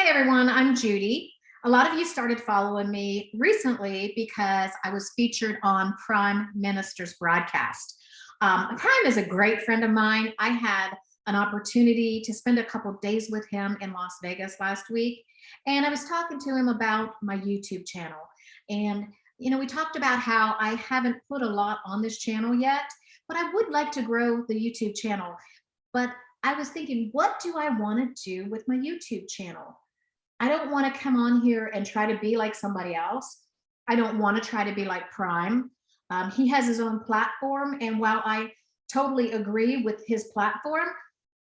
Hey everyone, I'm Judy. A lot of you started following me recently because I was featured on Prime Minister's broadcast. Prime is a great friend of mine. I had an opportunity to spend a couple days with him in Las Vegas last week, and I was talking to him about my YouTube channel. And we talked about how I haven't put a lot on this channel yet, but I would like to grow the YouTube channel. But I was thinking, what do I want to do with my YouTube channel? I don't want to come on here and try to be like somebody else. I don't want to try to be like Prime. He has his own platform. And while I totally agree with his platform,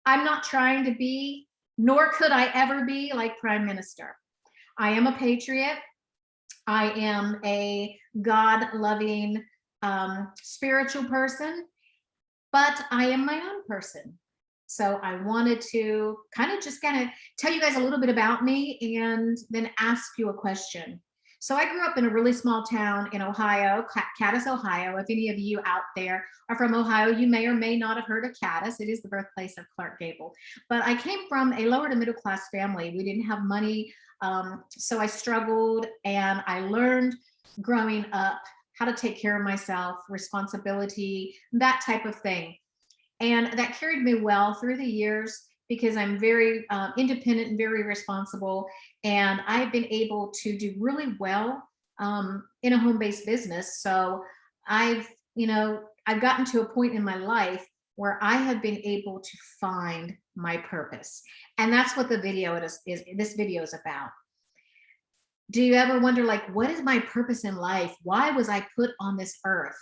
I'm not trying to be, nor could I ever be like Prime Minister. I am a patriot. I am a God loving, spiritual person, but I am my own person. So I wanted to kind of tell you guys a little bit about me and then ask you a question. So I grew up in a really small town in Ohio, Cadiz, Ohio. If any of you out there are from Ohio, you may or may not have heard of Cadiz. It is the birthplace of Clark Gable. But I came from a lower to middle class family. We didn't have money, so I struggled, and I learned growing up how to take care of myself, responsibility, that type of thing. And that carried me well through the years because I'm very independent and very responsible. And I've been able to do really well in a home-based business. So I've, I've gotten to a point in my life where I have been able to find my purpose. And that's what the video is this video is about. Do you ever wonder, like, what is my purpose in life? Why was I put on this earth?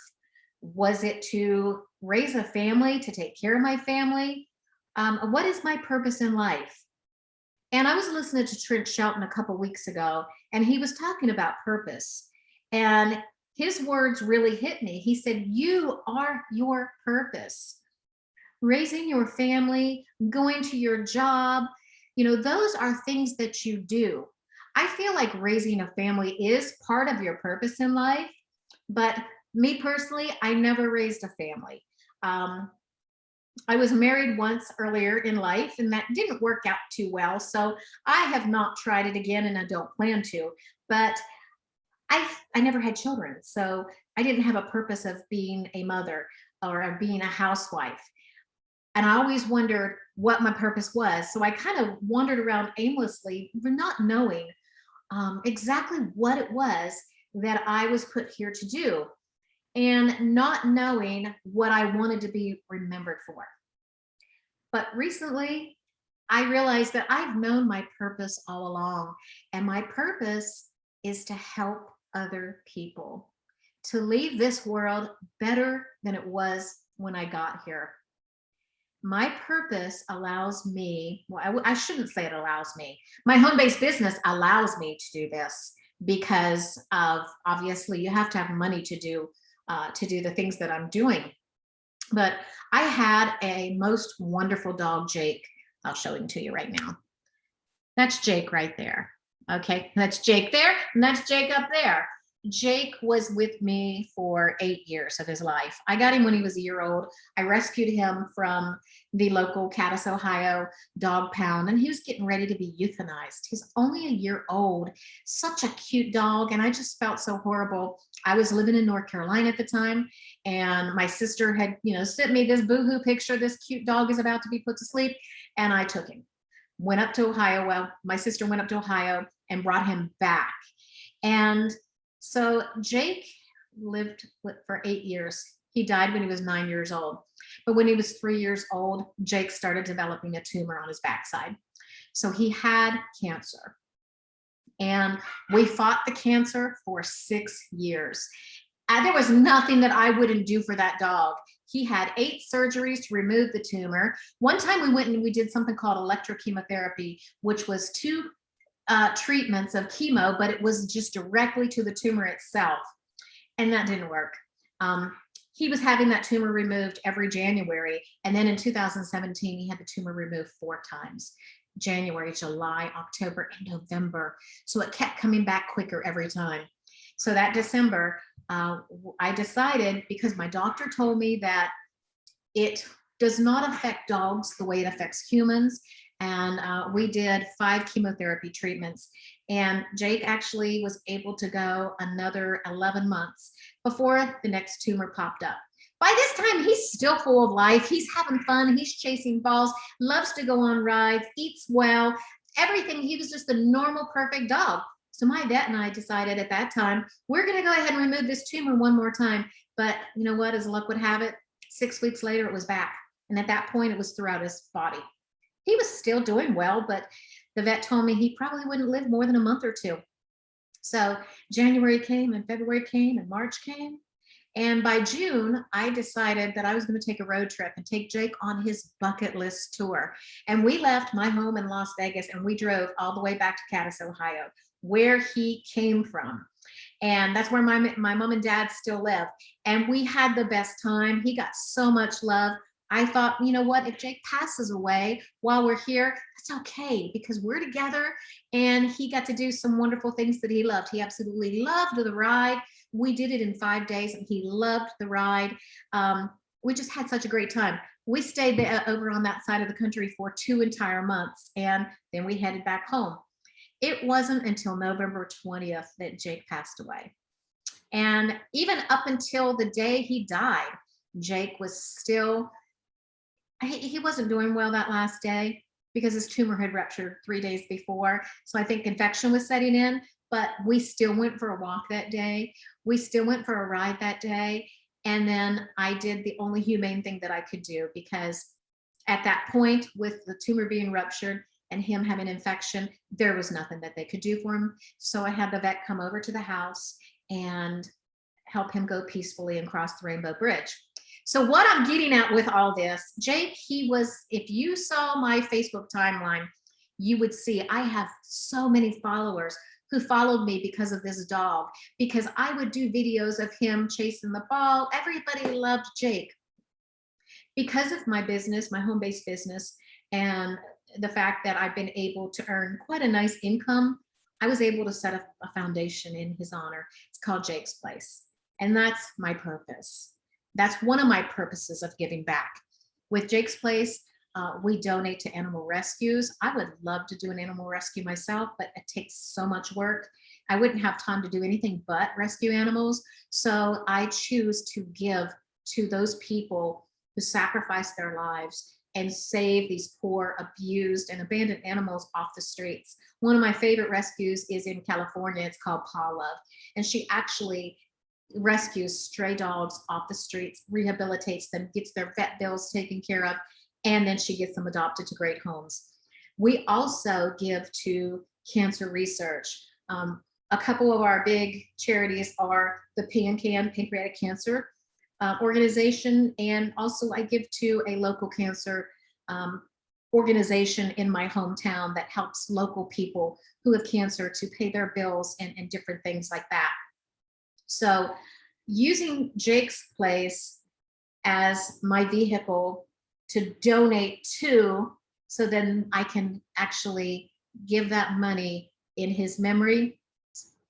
Was it to raise a family, to take care of my family? What is my purpose in life? And I was listening to Trent Shelton a couple weeks ago, and he was talking about purpose. And his words really hit me. He said, "You are your purpose." Raising your family, going to your job, those are things that you do. I feel like raising a family is part of your purpose in life, but me personally, I never raised a family. Um, I was married once earlier in life, and that didn't work out too well. So I have not tried it again, and I don't plan to. But I never had children, so I didn't have a purpose of being a mother or of being a housewife. And I always wondered what my purpose was. So I kind of wandered around aimlessly, not knowing exactly what it was that I was put here to do, and not knowing what I wanted to be remembered for. But recently, I realized that I've known my purpose all along, and my purpose is to help other people, to leave this world better than it was when I got here. My purpose allows me, well, I shouldn't say it allows me. My home-based business allows me to do this because of, obviously, you have to have money to do the things that I'm doing. But I had a most wonderful dog, Jake. I'll show him to you right now. That's Jake right there. Okay, that's Jake there, and that's Jake up there. Jake was with me for 8 years of his life. I got him when he was a year old. I rescued him from the local Cadiz, Ohio dog pound, and he was getting ready to be euthanized. He's only a year old, such a cute dog, and I just felt so horrible. I was living in North Carolina at the time, and my sister had, sent me this boohoo picture. This cute dog is about to be put to sleep, and I took him. Went up to Ohio. Well, my sister went up to Ohio and brought him back. And so Jake lived for 8 years. He died when he was 9 years old. But when he was 3 years old, Jake started developing a tumor on his backside. So he had cancer. And we fought the cancer for 6 years. There was nothing that I wouldn't do for that dog. He had 8 surgeries to remove the tumor. One time we went and we did something called electrochemotherapy, which was 2 treatments of chemo, but it was just directly to the tumor itself. And that didn't work. He was having that tumor removed every January. And then in 2017, he had the tumor removed 4 times. January, July, October, and November. So it kept coming back quicker every time. So that December, I decided, because my doctor told me that it does not affect dogs the way it affects humans, and we did 5 chemotherapy treatments. And Jake actually was able to go another 11 months before the next tumor popped up. By this time, he's still full of life. He's having fun. He's chasing balls, loves to go on rides, eats well, everything. He was just a normal, perfect dog. So my vet and I decided at that time, we're going to go ahead and remove this tumor one more time. But you know what? As luck would have it, 6 weeks later, it was back. And at that point, it was throughout his body. He was still doing well, but the vet told me he probably wouldn't live more than a month or two. So January came and February came and March came. And by June, I decided that I was going to take a road trip and take Jake on his bucket list tour. And we left my home in Las Vegas and we drove all the way back to Cadiz, Ohio, where he came from. And that's where my mom and dad still live. And we had the best time. He got so much love. I thought, you know what, if Jake passes away while we're here, that's okay because we're together. And he got to do some wonderful things that he loved. He absolutely loved the ride. We did it in 5 days and he loved the ride. We just had such a great time. We stayed there over on that side of the country for 2 entire months and then we headed back home. It wasn't until November 20th that Jake passed away. And even up until the day he died, Jake was still, he wasn't doing well that last day because his tumor had ruptured 3 days before. So I think infection was setting in, but we still went for a walk that day. We still went for a ride that day. And then I did the only humane thing that I could do because at that point, with the tumor being ruptured and him having infection, there was nothing that they could do for him. So I had the vet come over to the house and help him go peacefully and cross the Rainbow Bridge. So what I'm getting at with all this, Jake, he was, if you saw my Facebook timeline, you would see I have so many followers who followed me because of this dog, because I would do videos of him chasing the ball. Everybody loved Jake. Because of my business, my home-based business, and the fact that I've been able to earn quite a nice income, I was able to set up a foundation in his honor. It's called Jake's Place. And that's my purpose. That's one of my purposes of giving back. With Jake's Place, we donate to animal rescues. I would love to do an animal rescue myself, but it takes so much work. I wouldn't have time to do anything but rescue animals. So I choose to give to those people who sacrifice their lives and save these poor, abused, and abandoned animals off the streets. One of my favorite rescues is in California. It's called Paw Love. And she actually rescues stray dogs off the streets, rehabilitates them, gets their vet bills taken care of, and then she gets them adopted to great homes. We also give to cancer research. A couple of our big charities are the PanCan, Pancreatic Cancer Organization, and also I give to a local cancer organization in my hometown that helps local people who have cancer to pay their bills and different things like that. So using Jake's Place as my vehicle to donate to, so then I can actually give that money in his memory,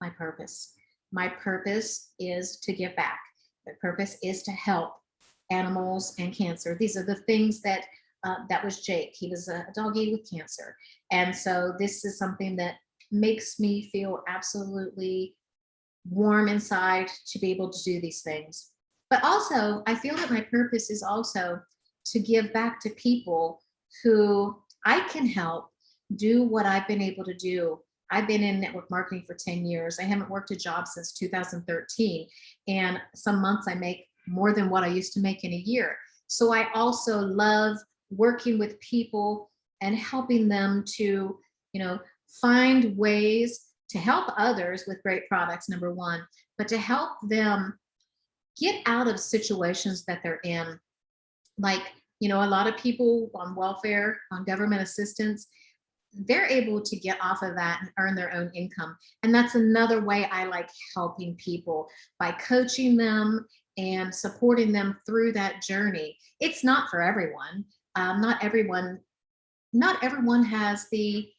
my purpose. My purpose is to give back. The purpose is to help animals and cancer. These are the things that that was Jake. He was a doggy with cancer. And so this is something that makes me feel absolutely warm inside to be able to do these things. But also, I feel that my purpose is also to give back to people who I can help do what I've been able to do. I've been in network marketing for 10 years. I haven't worked a job since 2013. And some months I make more than what I used to make in a year. So I also love working with people and helping them to, find ways to help others with great products, number one, but to help them get out of situations that they're in. Like, a lot of people on welfare, on government assistance, they're able to get off of that and earn their own income. And that's another way I like helping people, by coaching them and supporting them through that journey. It's not for everyone. Not everyone has the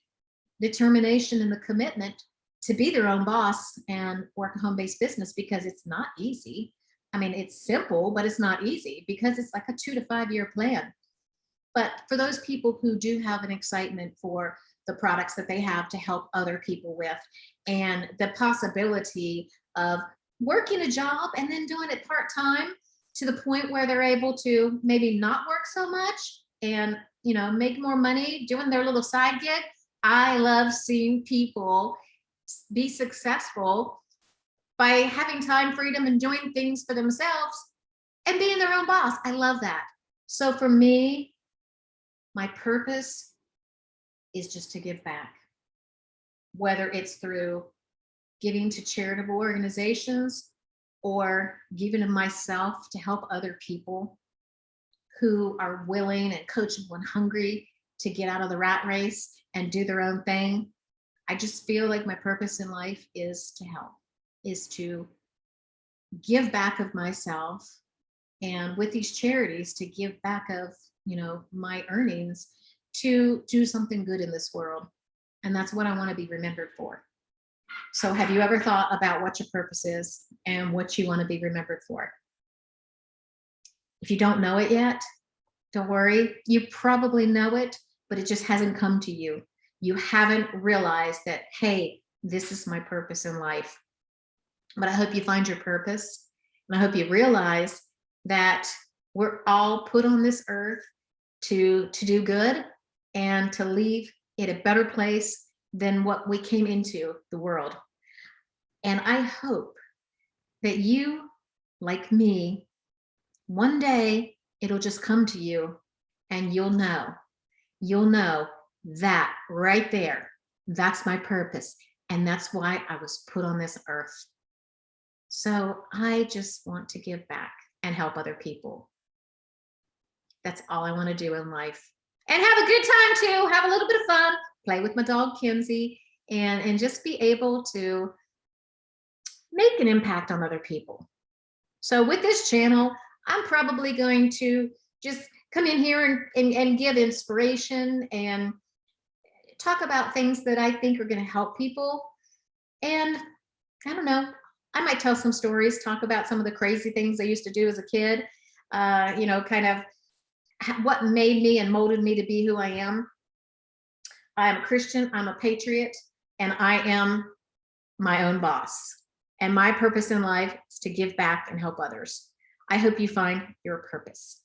determination and the commitment to be their own boss and work a home-based business, because it's not easy. I mean, it's simple, but it's not easy because it's like a 2 to 5 year plan. But for those people who do have an excitement for the products that they have to help other people with, and the possibility of working a job and then doing it part time to the point where they're able to maybe not work so much and make more money doing their little side gig. I love seeing people be successful by having time freedom and doing things for themselves and being their own boss. I love that. So for me, my purpose is just to give back, whether it's through giving to charitable organizations or giving of myself to help other people who are willing and coachable and hungry to get out of the rat race and do their own thing. I just feel like my purpose in life is to help, is to give back of myself, and with these charities to give back of my earnings to do something good in this world. And that's what I want to be remembered for. So have you ever thought about what your purpose is and what you want to be remembered for? If you don't know it yet, don't worry. You probably know it, but it just hasn't come to you. You haven't realized that, hey, this is my purpose in life. But I hope you find your purpose. And I hope you realize that we're all put on this earth to do good and to leave it a better place than what we came into the world. And I hope that you, like me, one day it'll just come to you and you'll know that right there, that's my purpose. And that's why I was put on this earth. So I just want to give back and help other people. That's all I want to do in life. And have a good time too. Have a little bit of fun. Play with my dog, Kinsey, and just be able to make an impact on other people. So with this channel, I'm probably going to just come in here and give inspiration and talk about things that I think are going to help people. And I don't know, I might tell some stories, talk about some of the crazy things I used to do as a kid, kind of what made me and molded me to be who I am. I am a Christian, I'm a patriot, and I am my own boss. And my purpose in life is to give back and help others. I hope you find your purpose.